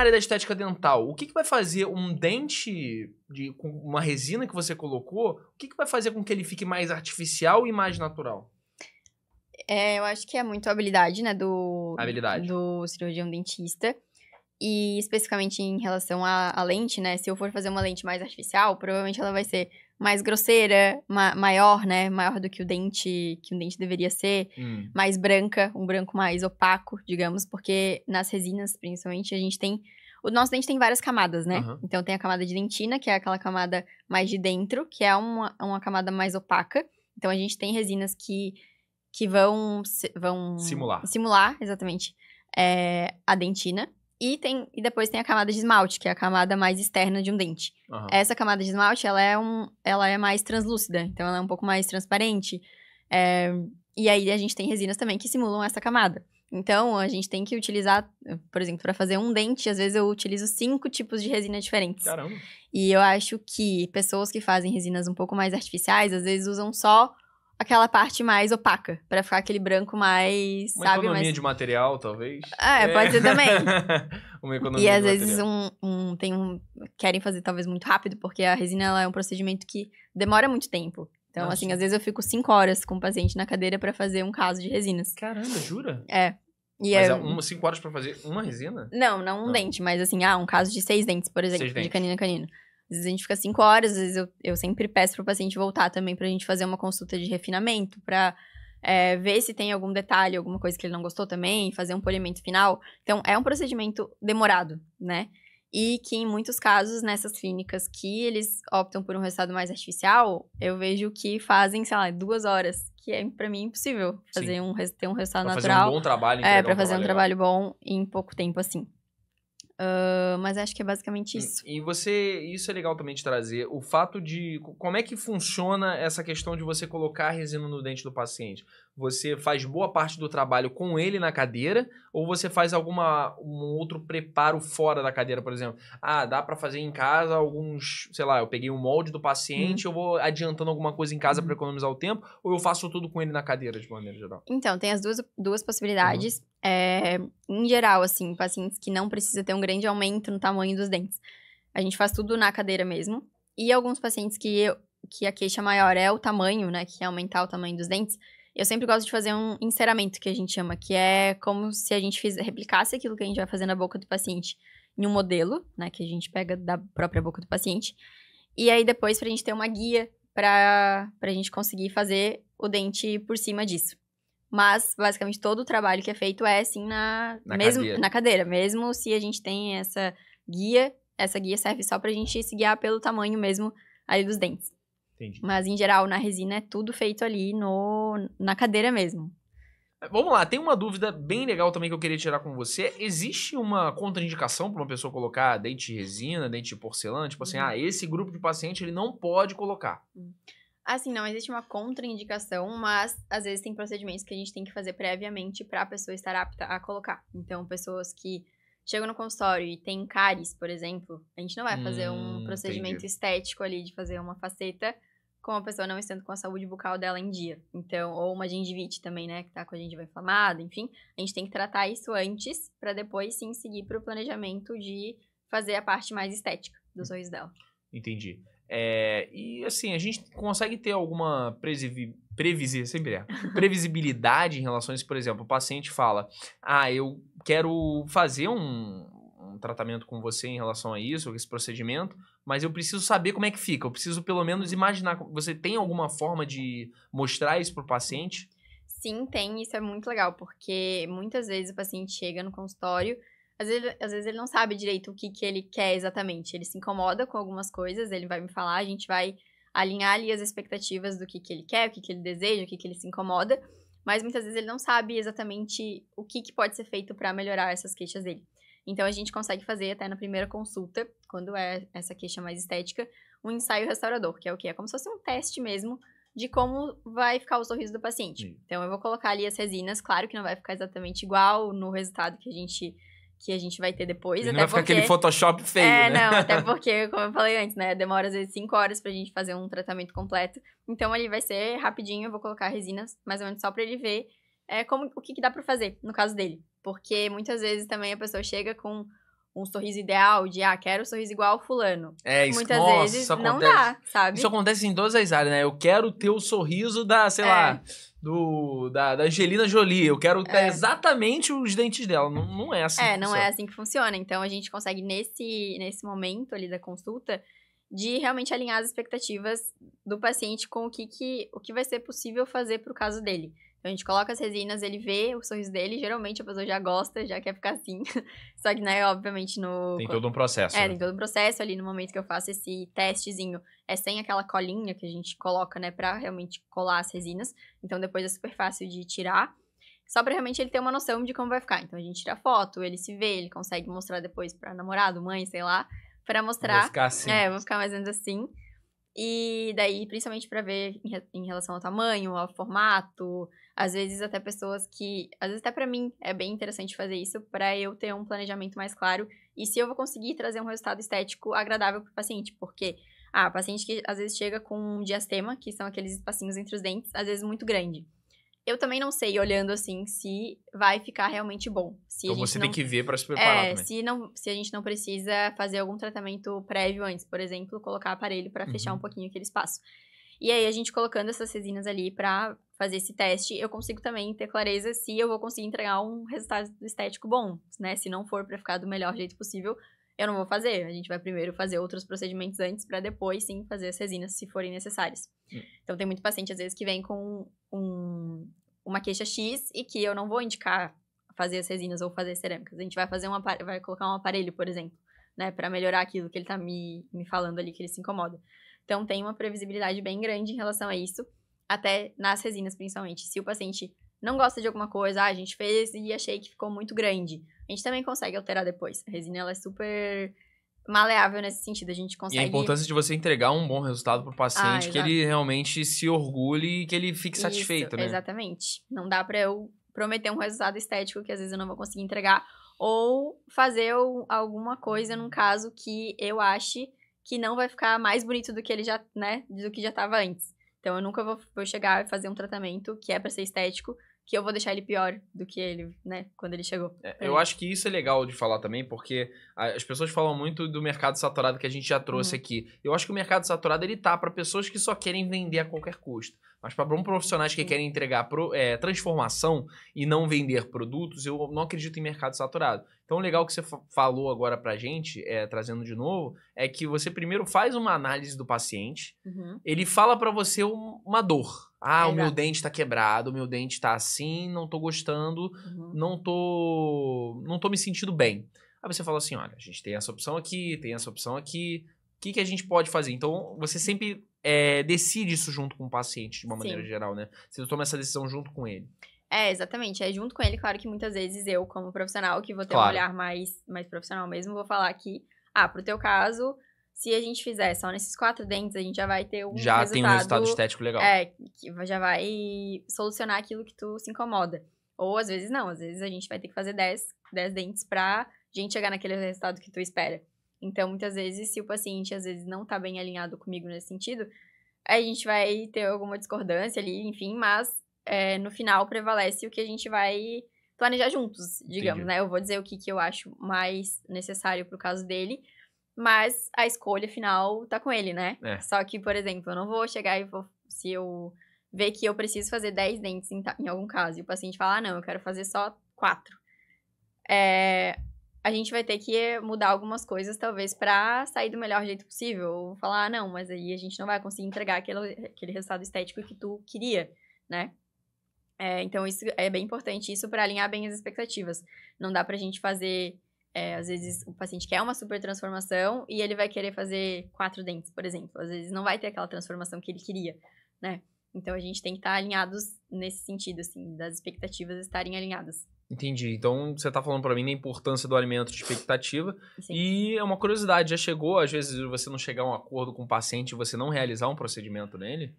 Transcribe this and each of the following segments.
área da estética dental, o que vai fazer um dente com uma resina que você colocou, o que vai fazer com que ele fique mais artificial e mais natural? Eu acho que é muito a habilidade, né, Habilidade. do cirurgião dentista. E especificamente em relação à lente, né? Se eu for fazer uma lente mais artificial, provavelmente ela vai ser mais grosseira, maior, né? Maior do que o dente deveria ser. Mais branca, um branco mais opaco, digamos. Porque nas resinas, principalmente, a gente tem... O nosso dente tem várias camadas, né? Uhum. Então tem a camada de dentina, que é aquela camada mais de dentro, que é uma camada mais opaca. Então a gente tem resinas que vão simular, exatamente, a dentina. E depois tem a camada de esmalte, que é a camada mais externa de um dente. Uhum. Essa camada de esmalte, ela é mais translúcida, então ela é um pouco mais transparente. E aí a gente tem resinas também que simulam essa camada. Então, a gente tem que utilizar, por exemplo, para fazer um dente, às vezes eu utilizo 5 tipos de resina diferentes. Caramba! E eu acho que pessoas que fazem resinas um pouco mais artificiais, às vezes usam só aquela parte mais opaca, pra ficar aquele branco mais, uma economia de material, talvez. Pode ser também. Uma economia e às vezes querem fazer talvez muito rápido, porque a resina ela é um procedimento que demora muito tempo. Então, Nossa. assim, às vezes eu fico 5 horas com o paciente na cadeira pra fazer um caso de resinas. Caramba, jura? Mas 5 horas pra fazer uma resina? Não um dente, mas assim, um caso de 6 dentes, por exemplo, 6 dentes. de canino a canino. Às vezes a gente fica 5 horas, às vezes eu sempre peço pro paciente voltar também pra gente fazer uma consulta de refinamento, pra ver se tem algum detalhe, alguma coisa que ele não gostou também, fazer um polimento final. Então, é um procedimento demorado, né? E que em muitos casos, nessas clínicas que eles optam por um resultado mais artificial, eu vejo que fazem, sei lá, 2 horas, que é pra mim impossível ter um resultado pra natural. Fazer um bom trabalho, pra fazer um trabalho bom em pouco tempo, assim. Mas acho que é basicamente isso. E isso é legal também de trazer, o fato de como é que funciona essa questão de você colocar a resina no dente do paciente. Você faz boa parte do trabalho com ele na cadeira ou você faz um outro preparo fora da cadeira, por exemplo? Dá pra fazer em casa alguns, sei lá, eu peguei um molde do paciente, eu vou adiantando alguma coisa em casa pra economizar o tempo, ou eu faço tudo com ele na cadeira de maneira geral? Então, tem as duas possibilidades. Em geral, assim, pacientes que não precisam ter um grande aumento no tamanho dos dentes. A gente faz tudo na cadeira mesmo. E alguns pacientes que a queixa maior é o tamanho, né, que é aumentar o tamanho dos dentes, eu sempre gosto de fazer um enceramento, que a gente chama, que é como se a gente replicasse aquilo que a gente vai fazer na boca do paciente em um modelo, né, que a gente pega da própria boca do paciente. E aí, depois, pra gente ter uma guia pra gente conseguir fazer o dente por cima disso. Mas, basicamente, todo o trabalho que é feito é, assim, na cadeira. Mesmo se a gente tem essa guia serve só pra gente se guiar pelo tamanho mesmo ali dos dentes. Entendi. Mas, em geral, na resina é tudo feito ali na cadeira mesmo. Vamos lá, tem uma dúvida bem legal também que eu queria tirar com você. Existe uma contraindicação para uma pessoa colocar dente de resina, dente de porcelana? Tipo assim, esse grupo de paciente ele não pode colocar. Assim, não existe uma contraindicação, mas às vezes tem procedimentos que a gente tem que fazer previamente para a pessoa estar apta a colocar. Então, pessoas que chegam no consultório e têm cáries, por exemplo, a gente não vai fazer um procedimento estético ali de fazer uma faceta com a pessoa não estando com a saúde bucal dela em dia. Então, ou uma gengivite também, né, que tá com a gengiva inflamada, enfim. A gente tem que tratar isso antes, para depois sim seguir pro planejamento de fazer a parte mais estética do sorriso dela. Entendi. E assim, a gente consegue ter alguma previsibilidade em relação a isso. Por exemplo, o paciente fala, eu quero fazer um tratamento com você em relação a isso, esse procedimento, mas eu preciso saber como é que fica. Eu preciso pelo menos imaginar. Você tem alguma forma de mostrar isso pro paciente? Sim, tem. Isso é muito legal, porque muitas vezes o paciente chega no consultório, às vezes ele não sabe direito o que ele quer exatamente. Ele se incomoda com algumas coisas, ele vai me falar, a gente vai alinhar ali as expectativas do que ele quer, o que ele deseja, o que ele se incomoda, mas muitas vezes ele não sabe exatamente o que pode ser feito para melhorar essas queixas dele. Então, a gente consegue fazer até na primeira consulta, quando é essa queixa mais estética, um ensaio restaurador, que é o quê? É como se fosse um teste mesmo de como vai ficar o sorriso do paciente. Então, eu vou colocar ali as resinas, claro que não vai ficar exatamente igual no resultado que a gente vai ter depois. Não vai ficar aquele Photoshop feio, né? Não, até porque, como eu falei antes, né, demora às vezes 5 horas pra gente fazer um tratamento completo. Então, ali vai ser rapidinho, eu vou colocar resinas, mais ou menos só pra ele ver o que dá pra fazer, no caso dele. Porque muitas vezes também a pessoa chega com um sorriso ideal de, quero um sorriso igual ao fulano. É, isso, Muitas nossa, vezes isso não acontece. dá, sabe? Isso acontece em todas as áreas, né? Eu quero ter o sorriso da, sei lá, da Angelina Jolie. Eu quero ter exatamente os dentes dela. Não, não é assim que não funciona. é assim que funciona. Então, a gente consegue, nesse momento ali da consulta, de realmente alinhar as expectativas do paciente com o que vai ser possível fazer pro caso dele. Então, a gente coloca as resinas, ele vê o sorriso dele, geralmente a pessoa já gosta, já quer ficar assim. Só que, né, obviamente, Tem todo um processo. tem todo um processo ali no momento que eu faço esse testezinho. É sem aquela colinha que a gente coloca, né, pra realmente colar as resinas. Então, depois é super fácil de tirar. Só pra realmente ele ter uma noção de como vai ficar. Então, a gente tira foto, ele se vê, ele consegue mostrar depois pra namorado, mãe, sei lá, pra mostrar. Vai ficar assim. Vou ficar mais ou menos assim. E daí, principalmente pra ver em relação ao tamanho, ao formato, às vezes até pessoas que... Às vezes até pra mim é bem interessante fazer isso pra eu ter um planejamento mais claro e se eu vou conseguir trazer um resultado estético agradável pro paciente, porque... paciente que às vezes chega com um diastema, que são aqueles espacinhos entre os dentes, às vezes muito grande. Eu também não sei, olhando assim, se vai ficar realmente bom. Então você tem que ver pra se preparar também. Se a gente não precisa fazer algum tratamento prévio antes, por exemplo, colocar aparelho pra fechar um pouquinho aquele espaço. E aí, a gente colocando essas resinas ali pra fazer esse teste, eu consigo também ter clareza se eu vou conseguir entregar um resultado estético bom, né? Se não for pra ficar do melhor jeito possível, eu não vou fazer. A gente vai primeiro fazer outros procedimentos antes pra depois, sim, fazer as resinas se forem necessárias. Então, tem muito paciente, às vezes, que vem com uma queixa X e que eu não vou indicar fazer as resinas ou fazer cerâmicas. A gente vai vai colocar um aparelho, por exemplo, né, pra melhorar aquilo que ele tá me falando ali, que ele se incomoda. Então, tem uma previsibilidade bem grande em relação a isso, até nas resinas, principalmente. Se o paciente não gosta de alguma coisa, a gente fez e achei que ficou muito grande, a gente também consegue alterar depois. A resina, ela é super maleável nesse sentido, a gente consegue... E a importância de você entregar um bom resultado pro paciente, que ele realmente se orgulhe e que ele fique satisfeito, né? Exatamente. Não dá pra eu prometer um resultado estético que às vezes eu não vou conseguir entregar, ou fazer alguma coisa num caso que eu ache que não vai ficar mais bonito do que ele já, né, do que já tava antes. Então, eu nunca vou chegar e fazer um tratamento que é pra ser estético, que eu vou deixar ele pior do que ele, né, quando ele chegou. Eu acho que isso é legal de falar também, porque as pessoas falam muito do mercado saturado que a gente já trouxe aqui. Eu acho que o mercado saturado, ele tá para pessoas que só querem vender a qualquer custo. Mas para bons profissionais que querem entregar transformação e não vender produtos, eu não acredito em mercado saturado. Então, o legal que você falou agora pra gente, trazendo de novo, é que você primeiro faz uma análise do paciente, ele fala pra você uma dor. O meu dente tá quebrado, o meu dente tá assim, não tô gostando, não tô me sentindo bem. Aí você fala assim, olha, a gente tem essa opção aqui, tem essa opção aqui, o que a gente pode fazer? Então, você sempre decide isso junto com o paciente, de uma maneira geral, né? Você toma essa decisão junto com ele. Exatamente. É junto com ele, claro que muitas vezes eu, como profissional, que vou ter um olhar mais profissional mesmo, vou falar que, pro teu caso, se a gente fizer só nesses 4 dentes, a gente já vai ter tem um resultado estético legal. Que já vai solucionar aquilo que tu se incomoda. Ou às vezes não, às vezes a gente vai ter que fazer 10 dentes pra gente chegar naquele resultado que tu espera. Então, muitas vezes, se o paciente às vezes não tá bem alinhado comigo nesse sentido, a gente vai ter alguma discordância ali, enfim, mas no final prevalece o que a gente vai planejar juntos, digamos, né? Eu vou dizer o que eu acho mais necessário pro caso dele, mas a escolha final tá com ele, né? Só que, por exemplo, eu não vou chegar se eu ver que eu preciso fazer 10 dentes em algum caso, e o paciente fala, não, eu quero fazer só 4. A gente vai ter que mudar algumas coisas, talvez, pra sair do melhor jeito possível. Ou falar, não, mas aí a gente não vai conseguir entregar aquele resultado estético que tu queria, né? Então, isso é bem importante, isso pra alinhar bem as expectativas. Não dá pra gente fazer... às vezes, o paciente quer uma super transformação e ele vai querer fazer 4 dentes, por exemplo. Às vezes, não vai ter aquela transformação que ele queria, né? Então, a gente tem que estar alinhados nesse sentido, assim, das expectativas estarem alinhadas. Entendi. Então, você tá falando pra mim da importância do alimento de expectativa. Sim. E é uma curiosidade, já chegou, às vezes, você não chegar a um acordo com o paciente e você não realizar um procedimento nele?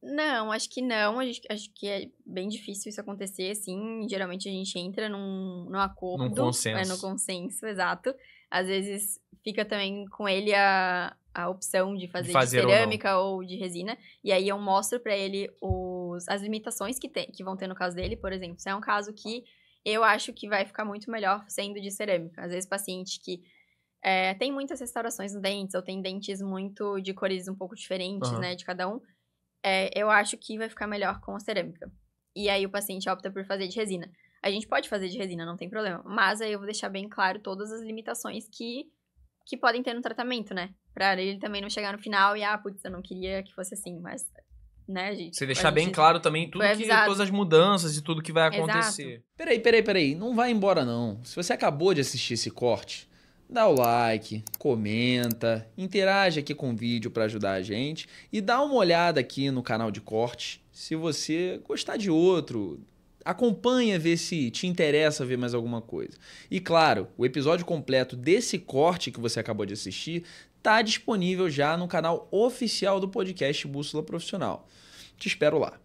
Não, acho que não. Acho que é bem difícil isso acontecer, assim. Geralmente a gente entra num acordo. Num consenso. No consenso, exato. Às vezes fica também com ele a opção de fazer de cerâmica ou de resina. E aí eu mostro pra ele as limitações que vão ter no caso dele. Por exemplo, se é um caso que eu acho que vai ficar muito melhor sendo de cerâmica. Às vezes, paciente que tem muitas restaurações nos dentes, ou tem dentes muito de cores um pouco diferentes, né, de cada um, eu acho que vai ficar melhor com a cerâmica. E aí o paciente opta por fazer de resina. A gente pode fazer de resina, não tem problema. Mas aí eu vou deixar bem claro todas as limitações que podem ter no tratamento, né? Pra ele também não chegar no final e, putz, eu não queria que fosse assim, mas, né, gente... Você deixar bem claro também todas as mudanças e tudo que vai acontecer. Peraí, não vai embora não. Se você acabou de assistir esse corte, dá o like, comenta, interage aqui com o vídeo para ajudar a gente e dá uma olhada aqui no canal de corte. Se você gostar de outro, acompanha, ver se te interessa ver mais alguma coisa. E claro, o episódio completo desse corte que você acabou de assistir está disponível já no canal oficial do podcast Bússola Profissional. Te espero lá.